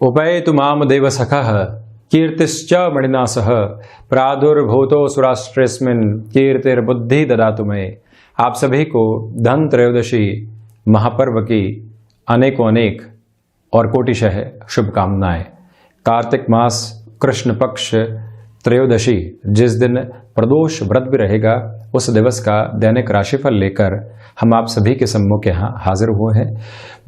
उपैतु माम देव सखः कीर्तिश्च मणिना सह प्रादुर्भूतोऽसुराष्ट्रेऽस्मिन् कीर्तिर्बुद्धि ददातु मे। आप सभी को धन त्रयोदशी महापर्व की अनेकों अनेक और कोटिशः शुभकामनाएं। कार्तिक मास कृष्ण पक्ष त्रयोदशी जिस दिन प्रदोष व्रत भी रहेगा, उस दिवस का दैनिक राशिफल लेकर हम आप सभी के सम्मुख यहाँ हाजिर हुए हैं।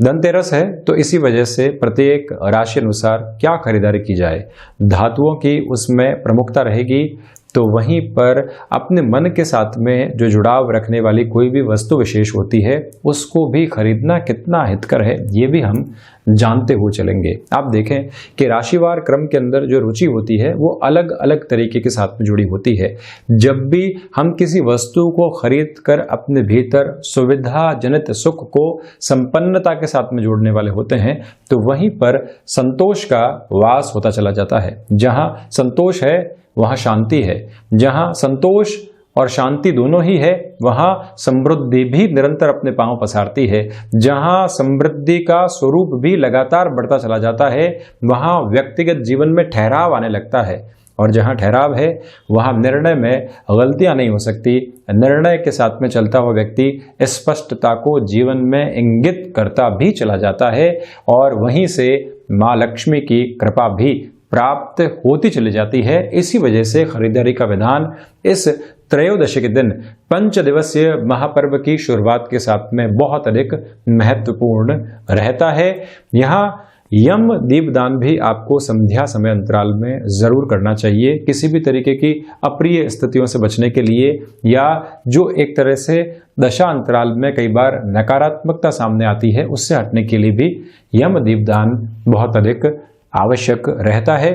धनतेरस है, तो इसी वजह से प्रत्येक राशि अनुसार क्या खरीदारी की जाए, धातुओं की उसमें प्रमुखता रहेगी। तो वहीं पर अपने मन के साथ में जो जुड़ाव रखने वाली कोई भी वस्तु विशेष होती है, उसको भी खरीदना कितना हितकर है, ये भी हम जानते हुए चलेंगे। आप देखें कि राशिवार क्रम के अंदर जो रुचि होती है वो अलग अलग तरीके के साथ में जुड़ी होती है। जब भी हम किसी वस्तु को खरीद कर अपने भीतर सुविधा जनित सुख को संपन्नता के साथ में जोड़ने वाले होते हैं, तो वहीं पर संतोष का वास होता चला जाता है। जहां संतोष है वहां शांति है, जहां संतोष और शांति दोनों ही है वहां समृद्धि भी निरंतर अपने पांव पसारती है। जहां समृद्धि का स्वरूप भी लगातार बढ़ता चला जाता है, वहां व्यक्तिगत जीवन में ठहराव आने लगता है। और जहां ठहराव है वहां निर्णय में गलतियां नहीं हो सकती। निर्णय के साथ में चलता हुआ व्यक्ति स्पष्टता को जीवन में इंगित करता भी चला जाता है, और वहीं से मां लक्ष्मी की कृपा भी प्राप्त होती चली जाती है। इसी वजह से खरीदारी का विधान इस त्रयोदशी के दिन पंच दिवसीय महापर्व की शुरुआत के साथ में बहुत अधिक महत्वपूर्ण रहता है। यहाँ यम दीपदान भी आपको संध्या समय अंतराल में जरूर करना चाहिए, किसी भी तरीके की अप्रिय स्थितियों से बचने के लिए, या जो एक तरह से दशा अंतराल में कई बार नकारात्मकता सामने आती है, उससे हटने के लिए भी यम दीपदान बहुत अधिक आवश्यक रहता है।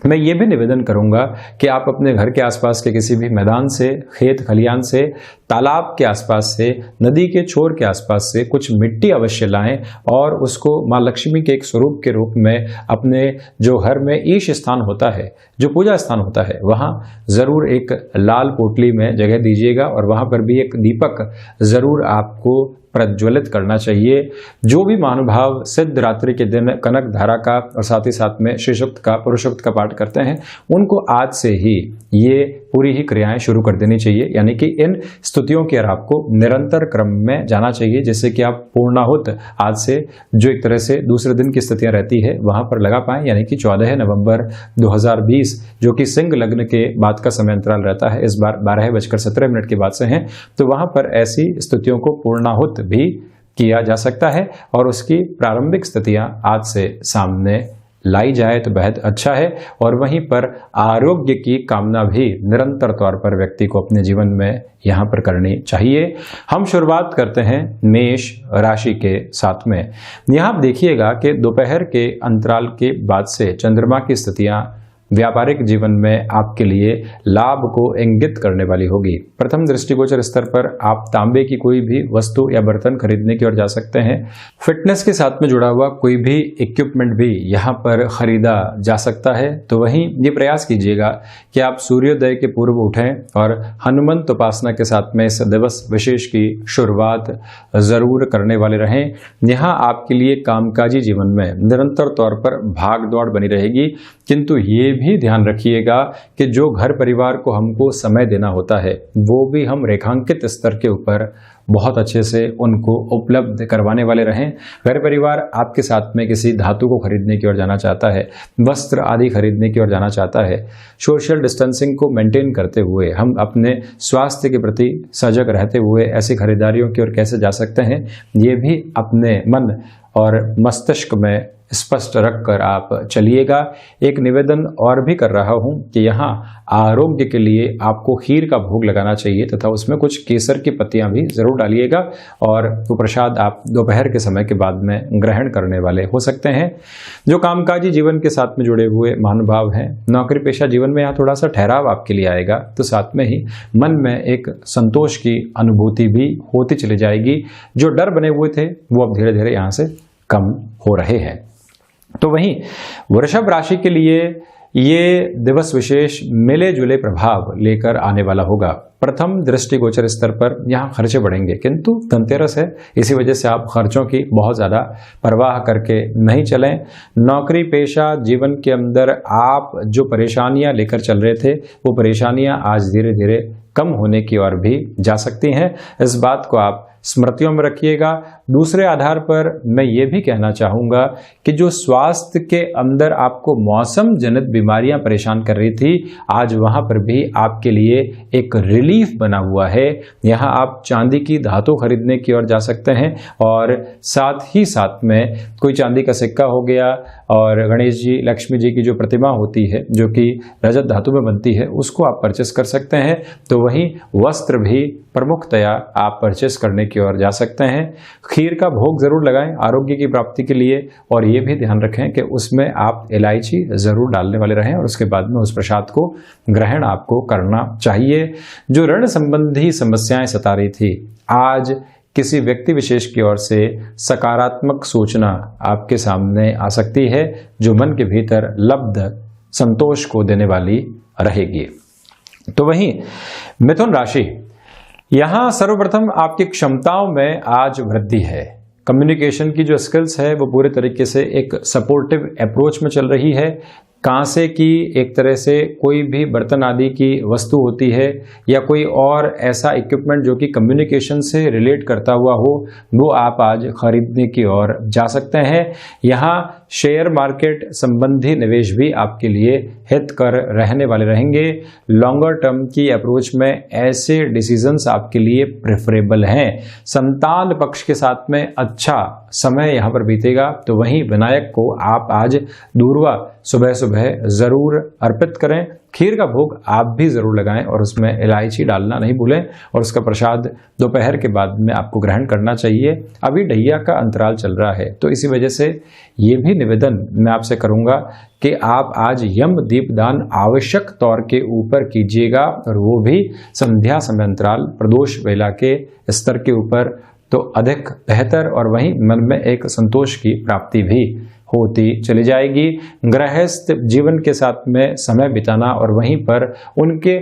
मैं ये भी निवेदन करूंगा कि आप अपने घर के आसपास के किसी भी मैदान से, खेत खलियान से, तालाब के आसपास से, नदी के छोर के आसपास से कुछ मिट्टी अवश्य लाएं और उसको मां लक्ष्मी के एक स्वरूप के रूप में अपने जो घर में ईश स्थान होता है, जो पूजा स्थान होता है, वहां जरूर एक लाल पोटली में जगह दीजिएगा और वहां पर भी एक दीपक जरूर आपको प्रज्वलित करना चाहिए। जो भी महानुभाव सिद्ध रात्रि के दिन कनक धारा का और साथ ही साथ में श्री सूक्त का, पुरुषोक्त का पाठ करते हैं, उनको आज से ही ये पूरी ही क्रियाएं शुरू कर देनी चाहिए। यानी कि इन स्तुतियों की ओर आपको निरंतर क्रम में जाना चाहिए, जिससे कि आप पूर्णाहुत आज से जो एक तरह से दूसरे दिन की स्थितियां रहती है वहां पर लगा पाएं। यानी कि 14 नवंबर 2020 जो कि सिंह लग्न के बाद का समय अंतराल रहता है, इस बार 12:17 के बाद से है, तो वहां पर ऐसी स्थितियों को पूर्णाहुत भी किया जा सकता है और उसकी प्रारंभिक स्थितियां आज से सामने लाई जाए तो बेहद अच्छा है। और वहीं पर आरोग्य की कामना भी निरंतर तौर पर व्यक्ति को अपने जीवन में यहाँ पर करनी चाहिए। हम शुरुआत करते हैं मेष राशि के साथ में। यहाँ आप देखिएगा कि दोपहर के अंतराल के बाद से चंद्रमा की स्थितियाँ व्यापारिक जीवन में आपके लिए लाभ को इंगित करने वाली होगी। प्रथम दृष्टिगोचर स्तर पर आप तांबे की कोई भी वस्तु या बर्तन खरीदने की ओर जा सकते हैं। फिटनेस के साथ में जुड़ा हुआ कोई भी इक्विपमेंट भी यहाँ पर खरीदा जा सकता है। तो वहीं ये प्रयास कीजिएगा कि आप सूर्योदय के पूर्व उठें और हनुमंत उपासना के साथ में इस दिवस विशेष की शुरुआत जरूर करने वाले रहें। यहाँ आपके लिए कामकाजी जीवन में निरंतर तौर पर भाग दौड़ बनी रहेगी, किंतु ये भी ध्यान रखिएगा कि जो घर परिवार को हमको समय देना होता है वो भी हम रेखांकित स्तर के ऊपर बहुत अच्छे से उनको उपलब्ध करवाने वाले रहें। घर परिवार आपके साथ में किसी धातु को खरीदने की ओर जाना चाहता है, वस्त्र आदि खरीदने की ओर जाना चाहता है। सोशल डिस्टेंसिंग को मेंटेन करते हुए हम अपने स्वास्थ्य के प्रति सजग रहते हुए ऐसी खरीदारियों की ओर कैसे जा सकते हैं, ये भी अपने मन और मस्तिष्क में स्पष्ट रखकर आप चलिएगा। एक निवेदन और भी कर रहा हूं कि यहाँ आरोग्य के लिए आपको खीर का भोग लगाना चाहिए तथा उसमें कुछ केसर की पत्तियां भी जरूर डालिएगा और वो प्रसाद आप दोपहर के समय के बाद में ग्रहण करने वाले हो सकते हैं। जो कामकाजी जीवन के साथ में जुड़े हुए महानुभाव हैं, नौकरी पेशा जीवन में यहाँ थोड़ा सा ठहराव आपके लिए आएगा, तो साथ में ही मन में एक संतोष की अनुभूति भी होती चली जाएगी। जो डर बने हुए थे वो अब धीरे धीरे यहाँ से कम हो रहे हैं। तो वहीं वृषभ राशि के लिए ये दिवस विशेष मिले जुले प्रभाव लेकर आने वाला होगा। प्रथम दृष्टिगोचर स्तर पर यहाँ खर्चे बढ़ेंगे, किंतु धनतेरस है, इसी वजह से आप खर्चों की बहुत ज़्यादा परवाह करके नहीं चलें। नौकरी पेशा जीवन के अंदर आप जो परेशानियां लेकर चल रहे थे, वो परेशानियां आज धीरे धीरे कम होने की ओर भी जा सकती हैं। इस बात को आप स्मृतियों में रखिएगा। दूसरे आधार पर मैं ये भी कहना चाहूँगा कि जो स्वास्थ्य के अंदर आपको मौसम जनित बीमारियां परेशान कर रही थी, आज वहाँ पर भी आपके लिए एक रिलीफ बना हुआ है। यहाँ आप चांदी की धातु खरीदने की ओर जा सकते हैं और साथ ही साथ में कोई चांदी का सिक्का हो गया और गणेश जी लक्ष्मी जी की जो प्रतिमा होती है जो कि रजत धातु में बनती है, उसको आप परचेस कर सकते हैं। तो वहीं वस्त्र भी प्रमुखतया आप परचेस करने की ओर जा सकते हैं। खीर का भोग जरूर लगाएं आरोग्य की प्राप्ति के लिए, और ये भी ध्यान रखें कि उसमें आप इलायची जरूर डालने वाले रहें और उसके बाद में उस प्रसाद को ग्रहण आपको करना चाहिए। जो ऋण संबंधी समस्याएं सता रही थी, आज किसी व्यक्ति विशेष की ओर से सकारात्मक सूचना आपके सामने आ सकती है, जो मन के भीतर लब्ध संतोष को देने वाली रहेगी। तो वहीं मिथुन राशि, यहां सर्वप्रथम आपकी क्षमताओं में आज वृद्धि है। कम्युनिकेशन की जो स्किल्स है वो पूरे तरीके से एक सपोर्टिव अप्रोच में चल रही है। कांसे की एक तरह से कोई भी बर्तन आदि की वस्तु होती है या कोई और ऐसा इक्विपमेंट जो कि कम्युनिकेशन से रिलेट करता हुआ हो, वो आप आज खरीदने की ओर जा सकते हैं। यहाँ शेयर मार्केट संबंधी निवेश भी आपके लिए हितकर रहने वाले रहेंगे। लॉन्गर टर्म की अप्रोच में ऐसे डिसीजंस आपके लिए प्रेफरेबल हैं। संतान पक्ष के साथ में अच्छा समय यहाँ पर बीतेगा। तो वहीं विनायक को आप आज दूर्वा सुबह सुबह जरूर अर्पित करें। खीर का भोग आप भी जरूर लगाएं और उसमें इलायची डालना नहीं भूलें, और उसका प्रसाद दोपहर के बाद में आपको ग्रहण करना चाहिए। अभी ढैया का अंतराल चल रहा है, तो इसी वजह से ये भी निवेदन मैं आपसे करूंगा कि आप आज यम दीपदान आवश्यक तौर के ऊपर कीजिएगा, और वो भी संध्या समय अंतराल प्रदोष वेला के स्तर के ऊपर, तो अधिक बेहतर, और वहीं मन में एक संतोष की प्राप्ति भी होती चली जाएगी। गृहस्थ जीवन के साथ में समय बिताना और वहीं पर उनके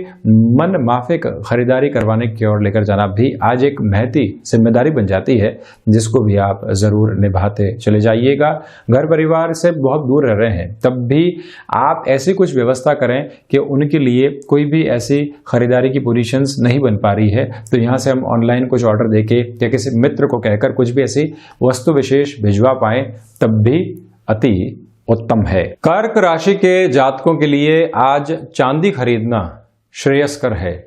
मन माफिक खरीदारी करवाने की ओर लेकर जाना भी आज एक महती जिम्मेदारी बन जाती है, जिसको भी आप जरूर निभाते चले जाइएगा। घर परिवार से बहुत दूर रह रहे हैं, तब भी आप ऐसी कुछ व्यवस्था करें कि उनके लिए कोई भी ऐसी खरीदारी की पोजीशंस नहीं बन पा रही है, तो यहाँ से हम ऑनलाइन कुछ ऑर्डर देके या किसी मित्र को कहकर कुछ भी ऐसी वस्तु विशेष भिजवा पाएं, तब भी अति उत्तम है। कर्क राशि के जातकों के लिए आज चांदी खरीदना श्रेयस्कर है।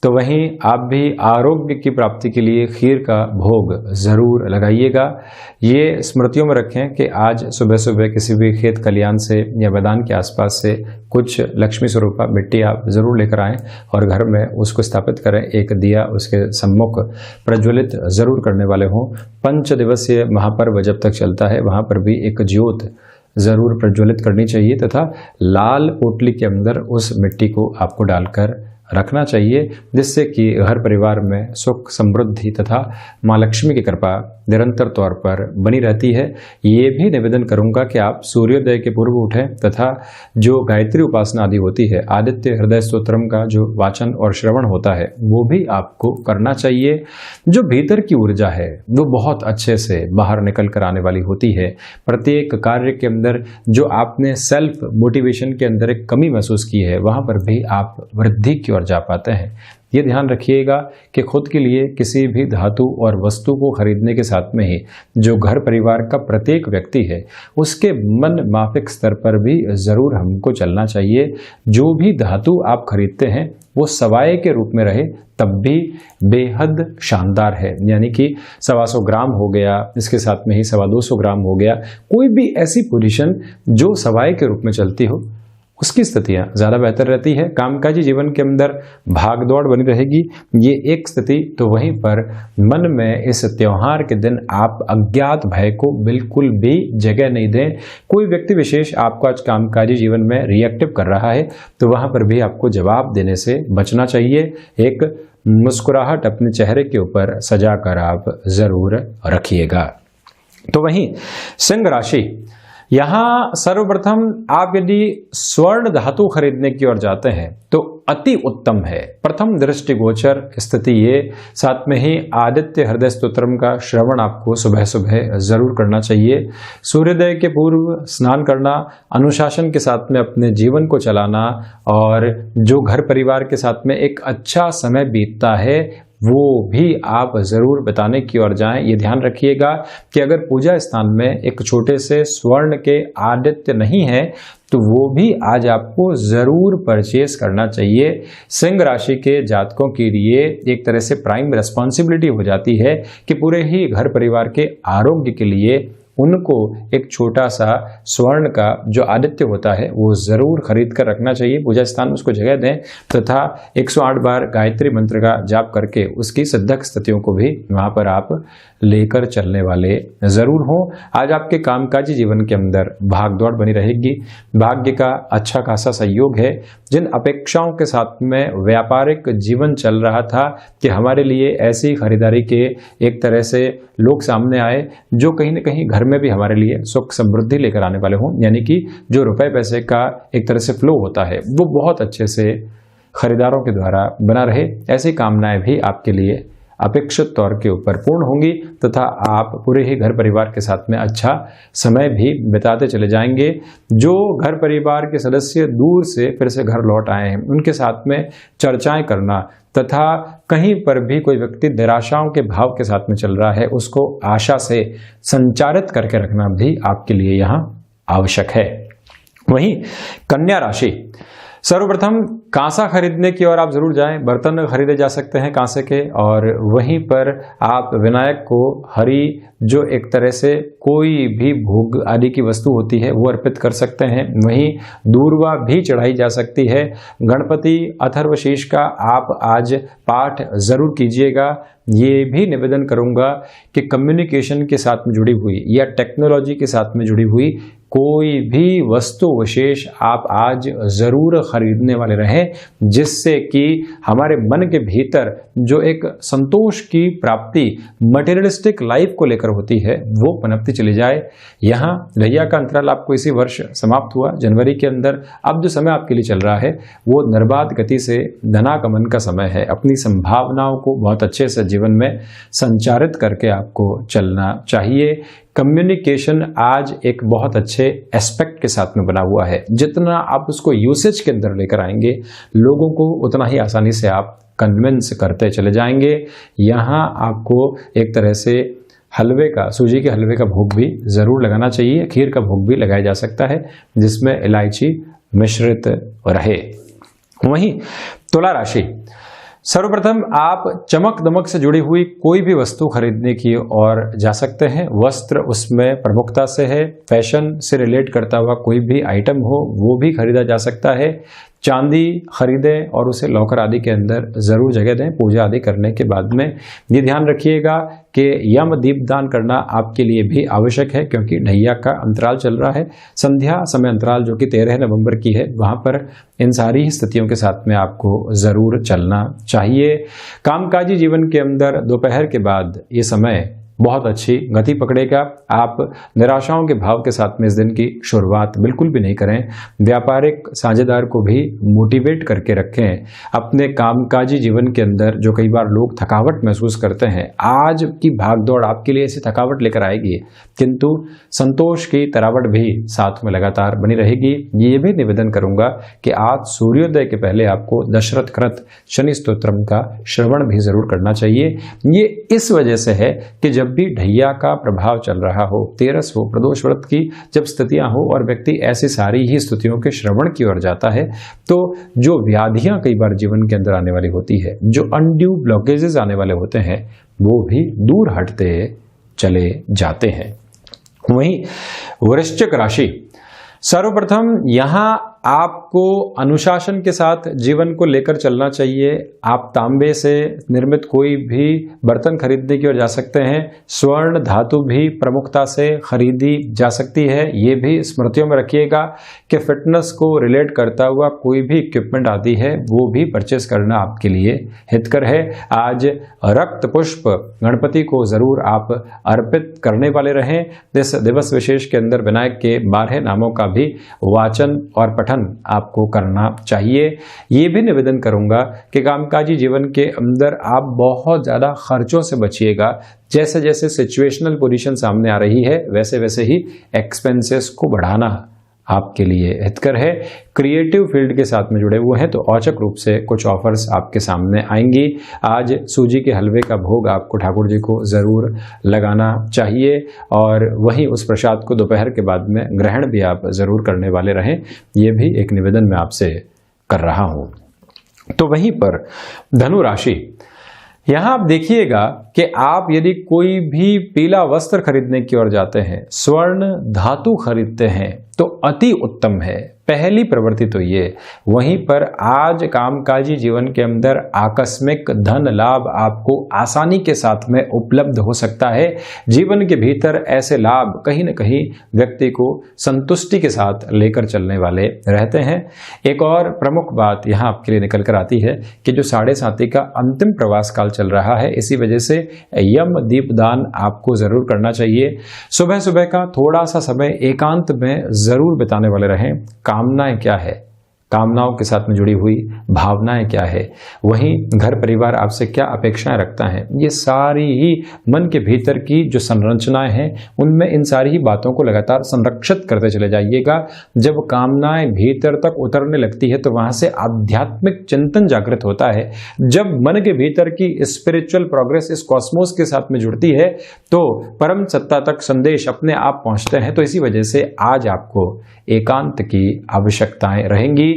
तो वहीं आप भी आरोग्य की प्राप्ति के लिए खीर का भोग जरूर लगाइएगा। ये स्मृतियों में रखें कि आज सुबह सुबह किसी भी खेत खलियान से या मैदान के आसपास से कुछ लक्ष्मी स्वरूपा मिट्टी आप जरूर लेकर आएं और घर में उसको स्थापित करें। एक दिया उसके सम्मुख प्रज्वलित जरूर करने वाले हों। 5 दिवसीय महापर्व जब तक चलता है, वहाँ पर भी एक ज्योत जरूर प्रज्वलित करनी चाहिए तथा लाल पोटली के अंदर उस मिट्टी को आपको डालकर रखना चाहिए, जिससे कि घर परिवार में सुख समृद्धि तथा माँ लक्ष्मी की कृपा निरंतर तौर पर बनी रहती है। ये भी निवेदन करूंगा कि आप सूर्योदय के पूर्व उठें तथा जो गायत्री उपासना आदि होती है, आदित्य हृदय स्तोत्रम का जो वाचन और श्रवण होता है, वो भी आपको करना चाहिए। जो भीतर की ऊर्जा है वो बहुत अच्छे से बाहर निकल कर आने वाली होती है। प्रत्येक कार्य के अंदर जो आपने सेल्फ मोटिवेशन के अंदर एक कमी महसूस की है, वहाँ पर भी आप वृद्धि की ओर जा पाते हैं। ये ध्यान रखिएगा कि खुद के लिए किसी भी धातु और वस्तु को खरीदने के साथ में ही जो घर परिवार का प्रत्येक व्यक्ति है, उसके मन माफिक स्तर पर भी जरूर हमको चलना चाहिए। जो भी धातु आप खरीदते हैं वो सवाए के रूप में रहे, तब भी बेहद शानदार है। यानी कि 125 ग्राम हो गया, इसके साथ में ही 225 ग्राम हो गया, कोई भी ऐसी पोजीशन जो सवाए के रूप में चलती हो, उसकी स्थितियां ज़्यादा बेहतर रहती है। कामकाजी जीवन के अंदर भाग दौड़ बनी रहेगी, ये एक स्थिति। तो वहीं पर मन में इस त्योहार के दिन आप अज्ञात भय को बिल्कुल भी जगह नहीं दें। कोई व्यक्ति विशेष आपको आज कामकाजी जीवन में रिएक्टिव कर रहा है, तो वहां पर भी आपको जवाब देने से बचना चाहिए। एक मुस्कुराहट अपने चेहरे के ऊपर सजा कर आप जरूर रखिएगा। तो वहीं सिंह राशि, यहाँ सर्वप्रथम आप यदि स्वर्ण धातु खरीदने की ओर जाते हैं तो अति उत्तम है। प्रथम दृष्टिगोचर स्थिति ये, साथ में ही आदित्य हृदय स्तोत्रम का श्रवण आपको सुबह सुबह जरूर करना चाहिए। सूर्योदय के पूर्व स्नान करना, अनुशासन के साथ में अपने जीवन को चलाना और जो घर परिवार के साथ में एक अच्छा समय बीतता है वो भी आप जरूर बताने की ओर जाएं। ये ध्यान रखिएगा कि अगर पूजा स्थान में एक छोटे से स्वर्ण के आदित्य नहीं है तो वो भी आज आपको जरूर परचेस करना चाहिए। सिंह राशि के जातकों के लिए एक तरह से प्राइम रिस्पॉन्सिबिलिटी हो जाती है कि पूरे ही घर परिवार के आरोग्य के लिए उनको एक छोटा सा स्वर्ण का जो आदित्य होता है वो जरूर खरीद कर रखना चाहिए। पूजा स्थान में उसको जगह दें तथा 108 बार गायत्री मंत्र का जाप करके उसकी सिद्धक स्थितियों को भी वहां पर आप लेकर चलने वाले जरूर हों। आज आपके कामकाजी जीवन के अंदर भागदौड़ बनी रहेगी। भाग्य का अच्छा खासा सहयोग है। जिन अपेक्षाओं के साथ में व्यापारिक जीवन चल रहा था कि हमारे लिए ऐसी खरीदारी के एक तरह से लोग सामने आए जो कहीं ना कहीं घर में भी हमारे लिए सुख समृद्धि लेकर आने वाले हों, यानी कि जो रुपए पैसे का एक तरह से फ्लो होता है वो बहुत अच्छे से खरीदारों के द्वारा बना रहे, ऐसी कामनाएं भी आपके लिए अपेक्षित तौर के ऊपर पूर्ण होंगी तथा आप पूरे ही घर परिवार के साथ में अच्छा समय भी बिताते चले जाएंगे। जो घर परिवार के सदस्य दूर से फिर से घर लौट आए हैं उनके साथ में चर्चाएं करना तथा कहीं पर भी कोई व्यक्ति निराशाओं के भाव के साथ में चल रहा है उसको आशा से संचारित करके रखना भी आपके लिए यहाँ आवश्यक है। वहीं कन्या राशि, सर्वप्रथम कांसा खरीदने की ओर आप जरूर जाएं। बर्तन खरीदे जा सकते हैं कांसे के, और वहीं पर आप विनायक को हरी जो एक तरह से कोई भी भोग आदि की वस्तु होती है वो अर्पित कर सकते हैं। वहीं दूर्वा भी चढ़ाई जा सकती है। गणपति अथर्वशीष का आप आज पाठ जरूर कीजिएगा। ये भी निवेदन करूंगा कि कम्युनिकेशन के साथ में जुड़ी हुई या टेक्नोलॉजी के साथ में जुड़ी हुई कोई भी वस्तु विशेष आप आज जरूर खरीदने वाले रहें, जिससे कि हमारे मन के भीतर जो एक संतोष की प्राप्ति मटेरियलिस्टिक लाइफ को लेकर होती है वो पनपती चली जाए। यहाँ ढैया का अंतराल आपको इसी वर्ष समाप्त हुआ जनवरी के अंदर। अब जो समय आपके लिए चल रहा है वो निर्बाध गति से धनागमन का समय है। अपनी संभावनाओं को बहुत अच्छे से जीवन में संचारित करके आपको चलना चाहिए। कम्युनिकेशन आज एक बहुत अच्छे एस्पेक्ट के साथ में बना हुआ है। जितना आप उसको यूसेज के अंदर लेकर आएंगे लोगों को उतना ही आसानी से आप कन्विंस करते चले जाएंगे। यहाँ आपको एक तरह से हलवे का, सूजी के हलवे का भोग भी जरूर लगाना चाहिए। खीर का भोग भी लगाया जा सकता है जिसमें इलायची मिश्रित रहे। वहीं तुला राशि, सर्वप्रथम आप चमक दमक से जुड़ी हुई कोई भी वस्तु खरीदने की ओर जा सकते हैं। वस्त्र उसमें प्रमुखता से है। फैशन से रिलेट करता हुआ कोई भी आइटम हो वो भी खरीदा जा सकता है। चांदी खरीदें और उसे लॉकर आदि के अंदर जरूर जगह दें। पूजा आदि करने के बाद में ये ध्यान रखिएगा कि यम दीपदान करना आपके लिए भी आवश्यक है, क्योंकि ढैया का अंतराल चल रहा है। संध्या समय अंतराल जो कि 13 नवंबर की है वहां पर इन सारी स्थितियों के साथ में आपको जरूर चलना चाहिए। कामकाजी जीवन के अंदर दोपहर के बाद ये समय बहुत अच्छी गति पकड़ेगा। आप निराशाओं के भाव के साथ में इस दिन की शुरुआत बिल्कुल भी नहीं करें। व्यापारिक साझेदार को भी मोटिवेट करके रखें। अपने कामकाजी जीवन के अंदर जो कई बार लोग थकावट महसूस करते हैं, आज की भागदौड़ आपके लिए ऐसी थकावट लेकर आएगी, किंतु संतोष की तरावट भी साथ में लगातार बनी रहेगी। ये भी निवेदन करूंगा कि आज सूर्योदय के पहले आपको दशरथ कृत शनि स्तोत्रम का श्रवण भी जरूर करना चाहिए। ये इस वजह से है कि जब भी ढैया का प्रभाव चल रहा हो, तेरस हो, प्रदोष व्रत की जब स्थितियां हो और व्यक्ति ऐसी सारी ही स्थितियों के श्रवण की ओर जाता है, तो जो व्याधियां कई बार जीवन के अंदर आने वाली होती है, जो अनड्यू ब्लॉकेजेस आने वाले होते हैं, वो भी दूर हटते चले जाते हैं। वहीं वृश्चिक राशि, सर्वप्रथम यहां आपको अनुशासन के साथ जीवन को लेकर चलना चाहिए। आप तांबे से निर्मित कोई भी बर्तन खरीदने की ओर जा सकते हैं। स्वर्ण धातु भी प्रमुखता से खरीदी जा सकती है। ये भी स्मृतियों में रखिएगा कि फिटनेस को रिलेट करता हुआ कोई भी इक्विपमेंट आदि है वो भी परचेस करना आपके लिए हितकर है। आज रक्त पुष्प गणपति को जरूर आप अर्पित करने वाले रहें। इस दिवस विशेष के अंदर विनायक के 12 नामों का भी वाचन और पठन आपको करना चाहिए। ये भी निवेदन करूंगा कि कामकाजी जीवन के अंदर आप बहुत ज्यादा खर्चों से बचिएगा। जैसे जैसे सिचुएशनल पोजीशन सामने आ रही है वैसे वैसे ही एक्सपेंसेस को बढ़ाना आपके लिए हितकर है। क्रिएटिव फील्ड के साथ में जुड़े हुए हैं तो औचक रूप से कुछ ऑफर्स आपके सामने आएंगी। आज सूजी के हलवे का भोग आपको ठाकुर जी को जरूर लगाना चाहिए और वहीं उस प्रसाद को दोपहर के बाद में ग्रहण भी आप जरूर करने वाले रहें। ये भी एक निवेदन मैं आपसे कर रहा हूं। तो वहीं पर धनु राशि, यहां आप देखिएगा कि आप यदि कोई भी पीला वस्त्र खरीदने की ओर जाते हैं, स्वर्ण धातु खरीदते हैं तो अति उत्तम है। पहली प्रवृत्ति तो ये। वहीं पर आज कामकाजी जीवन के अंदर आकस्मिक धन लाभ आपको आसानी के साथ में उपलब्ध हो सकता है। जीवन के भीतर ऐसे लाभ कहीं न कहीं व्यक्ति को संतुष्टि के साथ लेकर चलने वाले रहते हैं। एक और प्रमुख बात यहाँ आपके लिए निकल कर आती है कि जो 7.5 का अंतिम प्रवास काल चल रहा है, इसी वजह से यम दीपदान आपको जरूर करना चाहिए। सुबह सुबह का थोड़ा सा समय एकांत में जरूर बिताने वाले रहें। कामनाएं क्या है, कामनाओं के साथ में जुड़ी हुई भावनाएं क्या है, वहीं घर परिवार आपसे क्या अपेक्षाएं रखता है, ये सारी ही मन के भीतर की जो संरचनाएं हैं उनमें इन सारी ही बातों को लगातार संरक्षित करते चले जाइएगा। जब कामनाएं भीतर तक उतरने लगती है तो वहां से आध्यात्मिक चिंतन जागृत होता है। जब मन के भीतर की स्पिरिचुअल प्रोग्रेस इस कॉस्मोस के साथ में जुड़ती है तो परम सत्ता तक संदेश अपने आप पहुंचते हैं। तो इसी वजह से आज आपको एकांत की आवश्यकताएं रहेंगी।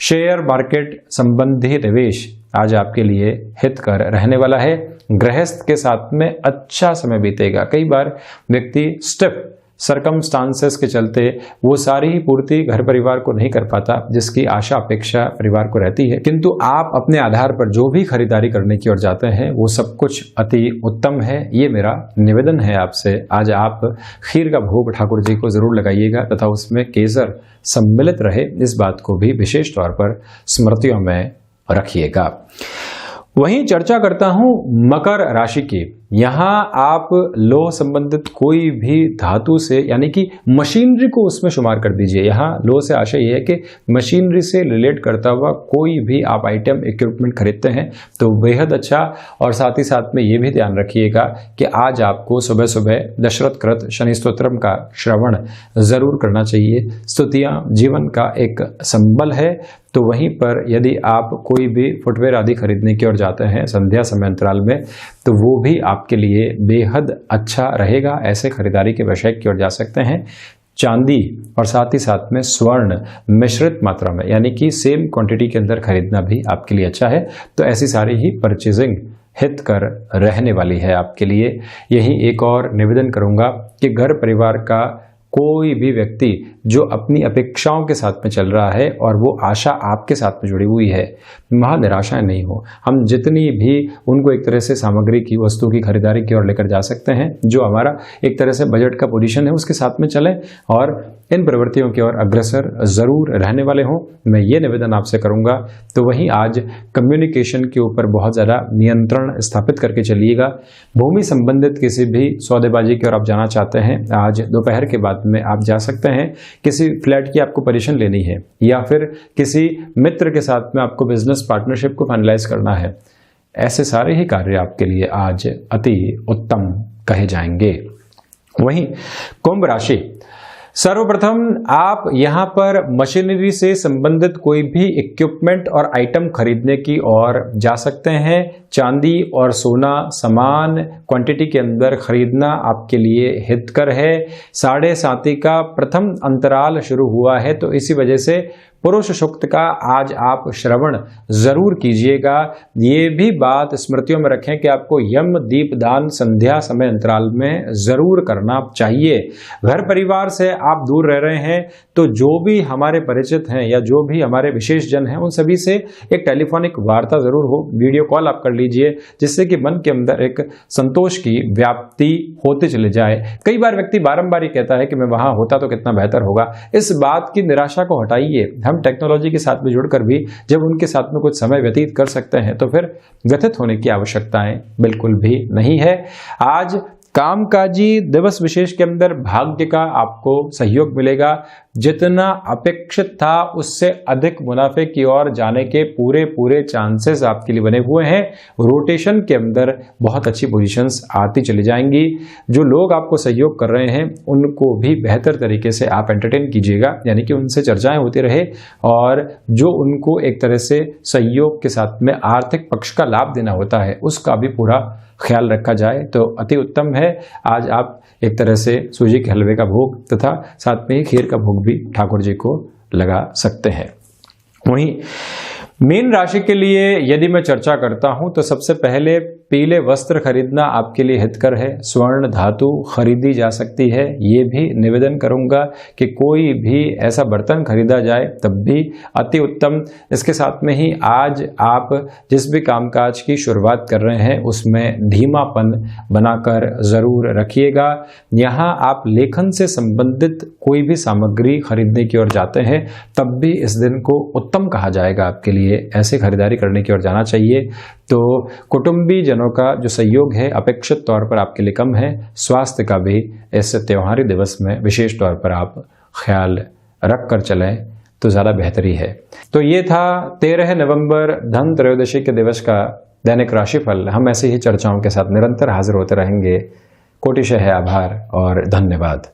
शेयर मार्केट संबंधी निवेश आज आपके लिए हितकर रहने वाला है। गृहस्थ के साथ में अच्छा समय बीतेगा। कई बार व्यक्ति स्टिफ सरकमस्टांसेस के चलते वो सारी ही पूर्ति घर परिवार को नहीं कर पाता जिसकी आशा अपेक्षा परिवार को रहती है, किंतु आप अपने आधार पर जो भी खरीदारी करने की ओर जाते हैं वो सब कुछ अति उत्तम है। ये मेरा निवेदन है आपसे। आज आप खीर का भोग ठाकुर जी को जरूर लगाइएगा तथा उसमें केसर सम्मिलित रहे, इस बात को भी विशेष तौर पर स्मृतियों में रखिएगा। वहीं चर्चा करता हूं मकर राशि की। यहां आप लोह संबंधित कोई भी धातु से यानी कि मशीनरी को उसमें शुमार कर दीजिए। यहां लोह से आशय यह है कि मशीनरी से रिलेट करता हुआ कोई भी आप आइटम इक्विपमेंट खरीदते हैं तो बेहद अच्छा। और साथ ही साथ में ये भी ध्यान रखिएगा कि आज आपको सुबह सुबह दशरथ कृत शनि स्तोत्रम का श्रवण जरूर करना चाहिए। स्तुतियां जीवन का एक संबल है। तो वहीं पर यदि आप कोई भी फुटवेयर आदि खरीदने की ओर जाते हैं संध्या समय अंतराल में तो वो भी आपके लिए बेहद अच्छा रहेगा। ऐसे खरीदारी के विषय की ओर जा सकते हैं। चांदी और साथ ही साथ में स्वर्ण मिश्रित मात्रा में यानी कि सेम क्वांटिटी के अंदर खरीदना भी आपके लिए अच्छा है। तो ऐसी सारी ही परचेजिंग हित कर रहने वाली है आपके लिए। यही एक और निवेदन करूंगा कि घर परिवार का कोई भी व्यक्ति जो अपनी अपेक्षाओं के साथ में चल रहा है और वो आशा आपके साथ में जुड़ी हुई है, वहाँ निराशाएं नहीं हो। हम जितनी भी उनको एक तरह से सामग्री की वस्तु की खरीदारी की ओर लेकर जा सकते हैं, जो हमारा एक तरह से बजट का पोजीशन है उसके साथ में चलें और इन प्रवृत्तियों की ओर अग्रसर जरूर रहने वाले हों, मैं ये निवेदन आपसे करूंगा। तो वहीं आज कम्युनिकेशन के ऊपर बहुत ज़्यादा नियंत्रण स्थापित करके चलिएगा। भूमि संबंधित किसी भी सौदेबाजी की ओर आप जाना चाहते हैं, आज दोपहर के बाद में आप जा सकते हैं। किसी फ्लैट की आपको पोजीशन लेनी है या फिर किसी मित्र के साथ में आपको बिजनेस पार्टनरशिप को फाइनलाइज करना है, ऐसे सारे ही कार्य आपके लिए आज अति उत्तम कहे जाएंगे। वहीं कुंभ राशि, सर्वप्रथम आप यहां पर मशीनरी से संबंधित कोई भी इक्विपमेंट और आइटम खरीदने की ओर जा सकते हैं। चांदी और सोना समान क्वांटिटी के अंदर खरीदना आपके लिए हितकर है। 7.5 का प्रथम अंतराल शुरू हुआ है तो इसी वजह से पुरुष सूक्त का आज आप श्रवण जरूर कीजिएगा। ये भी बात स्मृतियों में रखें कि आपको यम दीपदान संध्या समय अंतराल में जरूर करना चाहिए। घर परिवार से आप दूर रह रहे हैं तो जो भी हमारे परिचित हैं या जो भी हमारे विशेष जन हैं उन सभी से एक टेलीफोनिक वार्ता जरूर हो, वीडियो कॉल आप कर लीजिए, जिससे कि मन के अंदर एक संतोष की व्याप्ति होते चले जाए। कई बार व्यक्ति बारंबार ही कहता है कि मैं वहां होता तो कितना बेहतर होगा। इस बात की निराशा को हटाइए। हम टेक्नोलॉजी के साथ में जुड़कर भी जब उनके साथ में कुछ समय व्यतीत कर सकते हैं तो फिर व्यथित होने की आवश्यकताएं बिल्कुल भी नहीं है। आज कामकाजी दिवस विशेष के अंदर भाग्य का आपको सहयोग मिलेगा। जितना अपेक्षित था उससे अधिक मुनाफे की ओर जाने के पूरे चांसेस आपके लिए बने हुए हैं। रोटेशन के अंदर बहुत अच्छी पोजीशंस आती चली जाएंगी। जो लोग आपको सहयोग कर रहे हैं उनको भी बेहतर तरीके से आप एंटरटेन कीजिएगा, यानी कि उनसे चर्चाएं होती रहे और जो उनको एक तरह से सहयोग के साथ में आर्थिक पक्ष का लाभ देना होता है उसका भी पूरा ख्याल रखा जाए तो अति उत्तम है। आज आप एक तरह से सूजी के हलवे का भोग तथा साथ में ही खीर का भोग भी ठाकुर जी को लगा सकते हैं। वहीं मीन राशि के लिए यदि मैं चर्चा करता हूं तो सबसे पहले पीले वस्त्र खरीदना आपके लिए हितकर है। स्वर्ण धातु खरीदी जा सकती है। ये भी निवेदन करूंगा कि कोई भी ऐसा बर्तन खरीदा जाए तब भी अति उत्तम। इसके साथ में ही आज आप जिस भी कामकाज की शुरुआत कर रहे हैं उसमें धीमापन बनाकर जरूर रखिएगा। यहाँ आप लेखन से संबंधित कोई भी सामग्री खरीदने की ओर जाते हैं तब भी इस दिन को उत्तम कहा जाएगा आपके लिए। ऐसे खरीदारी करने की ओर जाना चाहिए। तो कुटुंबी जनों का जो सहयोग है अपेक्षित तौर पर आपके लिए कम है। स्वास्थ्य का भी इस त्योहारी दिवस में विशेष तौर पर आप ख्याल रख कर चलें तो ज़्यादा बेहतरी है। तो ये था 13 नवंबर धन त्रयोदशी के दिवस का दैनिक राशिफल। हम ऐसे ही चर्चाओं के साथ निरंतर हाजिर होते रहेंगे। कोटिशः आभार और धन्यवाद।